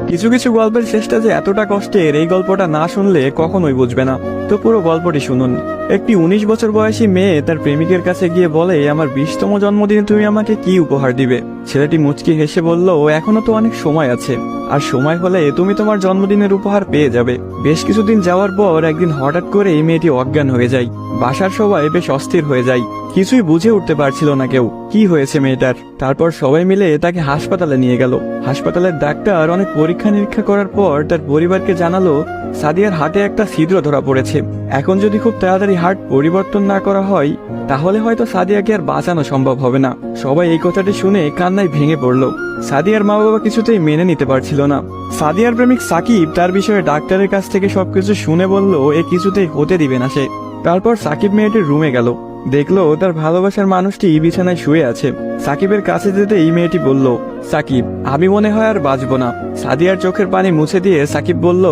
কিছু কিছু গল্পের শেষটা যে এতটা কষ্টের, এই গল্পটা না শুনলে কখনোই বুঝবে না। তো পুরো গল্পটি শুনুন। একটি 19 বছর বয়সী মেয়ে তার প্রেমিকের কাছে গিয়ে বলে, আমার 20তম জন্মদিনে তুমি আমাকে কি উপহার দিবে? ছেলেটি মুচকি হেসে বলল, এখনো তো অনেক সময় আছে, আর সময় হলে তুমি তোমার জন্মদিনের উপহার পেয়ে যাবে। বেশ কিছুদিন যাওয়ার পর একদিন হঠাৎ করে এই মেয়েটি অজ্ঞান হয়ে যায়। বাসার সবাই বেশ অস্থির হয়ে যায়, কিছুই বুঝে উঠতে পারছিল না কেউ কি হয়েছে মেয়েটার। তারপর সবাই মিলে তাকে হাসপাতালে নিয়ে গেল। হাসপাতালের ডাক্তার অনেক পরীক্ষা নিরীক্ষা করার পর তার পরিবারকে জানালো, সাদিয়ার হার্টে একটা ছিদ্র ধরা পড়েছে। এখন যদি খুব তাড়াতাড়ি হার্ট পরিবর্তন না করা হয়, তাহলে হয়তো সাদিয়াকে আর বাঁচানো সম্ভব হবে না। সবাই এই কথাটি শুনে কান্নায় ভেঙে পড়ল। সাদিয়ার মা বাবা কিছুতেই মেনে নিতে পারছিল না। সাদিয়ার প্রেমিক সাকিব তার বিষয়ে ডাক্তারের কাছ থেকে সবকিছু শুনে বলল, এ কিছুতেই হতে দিবে না সে। তারপর সাকিব মেয়েটির রুমে গেল, দেখলো তার ভালোবাসার মানুষটি বিছানায় শুয়ে আছে। সাকিবের কাছে যেতেই মেয়েটি বলল, সাকিব, আমি মনে হয় আর বাঁচবো না। সাদিয়ার চোখের পানি মুছে দিয়ে সাকিব বলল,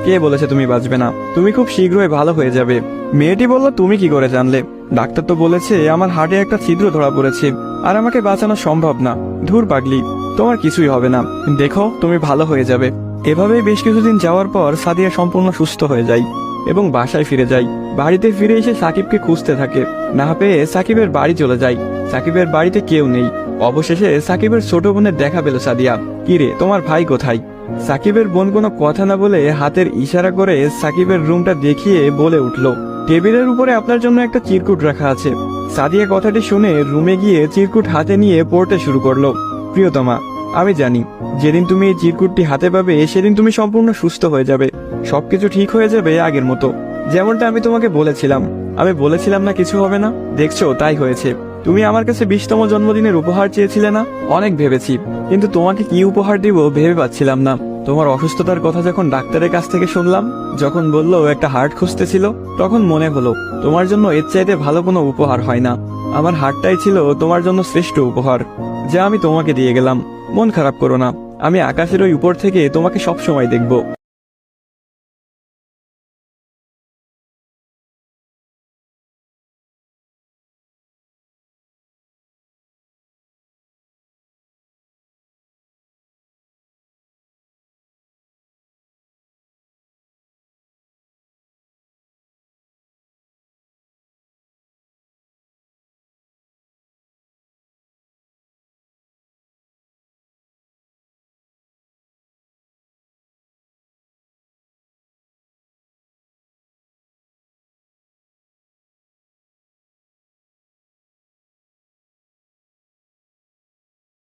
কে বলেছে তুমি বাঁচবে না? তুমি খুব শীঘ্রই ভালো হয়ে যাবে। মেয়েটি বলল, তুমি কি করে জানলে? ডাক্তার তো বলেছে আমার হার্টে একটা ছিদ্র ধরা পড়েছে, আর আমাকে বাঁচানো সম্ভব না। ধুর পাগলি, তোমার কিছুই হবে না, দেখো তুমি ভালো হয়ে যাবে। এভাবেই বেশ কিছুদিন যাওয়ার পর সাদিয়া সম্পূর্ণ সুস্থ হয়ে যায় এবং বাসায় ফিরে যায়। বাড়িতে ফিরে এসে সাকিবকে খুঁজতে থাকে, না পেয়ে সাকিবের বাড়ি চলে যায়। সাকিবের বাড়িতে কেউ নেই। অবশেষে সাকিবের ছোট বোনের দেখা পেল সাদিয়া। কিরে, তোমার ভাই কোথায়? সাকিবের বোন কোনো কথা না বলে হাতের ইশারা করে সাকিবের রুমটা দেখিয়ে বলে উঠল, টেবিলের উপরে আপনার জন্য একটা চিরকুট রাখা আছে। সাদিয়া কথাটি শুনে রুমে গিয়ে চিরকুট হাতে নিয়ে পড়তে শুরু করলো। প্রিয়তমা, আমি জানি যেদিন তুমি এই চিরকুটটি হাতে পাবে সেদিন তুমি সম্পূর্ণ সুস্থ হয়ে যাবে, সবকিছু ঠিক হয়ে যাবে আগের মতো, যেমনটা আমি তোমাকে বলেছিলাম। আমি বলেছিলাম না কিছু হবে না, দেখছো তাই হয়েছে। তুমি আমার কাছে 20তম জন্মদিনের উপহার চেয়েছিলে না? অনেক ভেবেছি, কিন্তু তোমাকে কি উপহার দিব ভেবে পাচ্ছিলাম না। তোমার অসুস্থতার কথা যখন ডাক্তারের কাছ থেকে শুনলাম, যখন বললো একটা হার্ট খুঁজতেছিল, তখন মনে হলো তোমার জন্য এর চাইতে ভালো কোনো উপহার হয় না। আমার হার্টটাই ছিল তোমার জন্য শ্রেষ্ঠ উপহার, যা আমি তোমাকে দিয়ে গেলাম। মন খারাপ করো না, আমি আকাশের ওই উপর থেকে তোমাকে সবসময় দেখব।